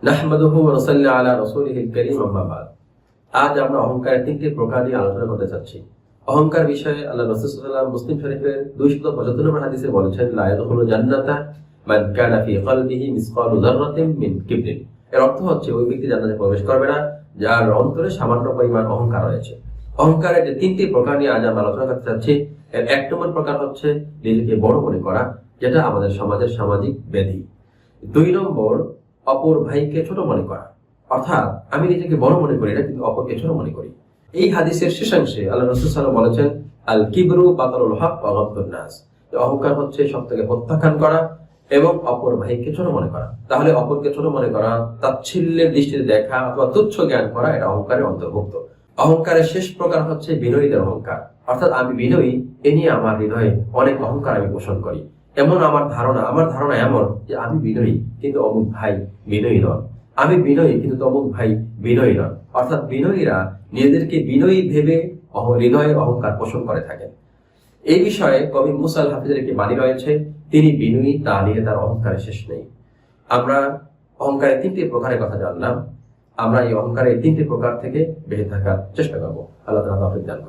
নাহমাদুহু ওয়া নুসাল্লি আলা রাসূলিহিল কারীম, আম্মা বা'দ। আজ আমরা অহংকারের তিনটি প্রকার নিয়ে আলোচনা করতে চাচ্ছি। অহংকার বিষয়ে আল্লাহ রাসূল সাল্লাল্লাহু আলাইহি ওয়াসাল্লাম মুসলিম শরীফের 275 নম্বর হাদিসে বলেছেন, লা ইয়াদখুলুল জান্নাতা মান কানা ফি কলবিহি মিসকালু যাররাতিন মিন কিবরিন। এর অর্থ হচ্ছে ওই ব্যক্তি জান্নাতে প্রবেশ করবে না যার অন্তরে সামান্য পরিমাণ অহংকার রয়েছে। অহংকারের যে তিনটি প্রকার নিয়ে আজ আমরা আলোচনা করতে চাচ্ছি, এর এক নম্বর প্রকার হচ্ছে নিজেকে বড় মনে করা, যেটা আমাদের সমাজের সামাজিক ব্যাধি। 2 নম্বর, অপর ভাইকে ছোট মনে করা, অর্থাৎ আমি নিজেকে বড় মনে করি না কিন্তু অপরকে ছোট মনে করি। এই হাদিসের শেষাংশে আল্লাহ রাসূল সাল্লাল্লাহু আলাইহি ওয়াসাল্লাম বলেছেন, আল কিবরু বাতারুল হক ওয়া গামতুন নাস। অহংকার হচ্ছে সত্যকে প্রত্যাখ্যান করা এবং অপর ভাইকে ছোট মনে করা। তাহলে অপরকে ছোট মনে করা, তাচ্ছিল্যের দৃষ্টিতে দেখা অথবা তুচ্ছ জ্ঞান করা, এটা অহংকারের অন্তর্ভুক্ত। অহংকারের শেষ প্রকার হচ্ছে বিনয়ীদের অহংকার, অর্থাৎ আমি বিনয়ী, এ নিয়ে আমার হৃদয়ে অনেক অহংকার আমি পোষণ করি। এমন আমার ধারণা এমন যে আমি বিনয়ী কিন্তু অমুক ভাই বিনয়ী নন, আমি বিনয়ী কিন্তু অমুক ভাই বিনয়ী নন। অর্থাৎ বিনয়ীরা নিজেদেরকে বিনয়ী ভেবে হৃদয়ে অহংকার পোষণ করে থাকেন। এই বিষয়ে কবি মুসা আল হাফিজের একটি বাণী রয়েছে, তিনি বিনয়ী, তা নিয়ে তার অহংকারের শেষ নেই। আমরা অহংকারের তিনটি প্রকারের কথা জানলাম। আমরা এই অহংকারের তিনটি প্রকার থেকে বেঁচে থাকার চেষ্টা করবো। আল্লাহ তাআলা তৌফিক দান করেন।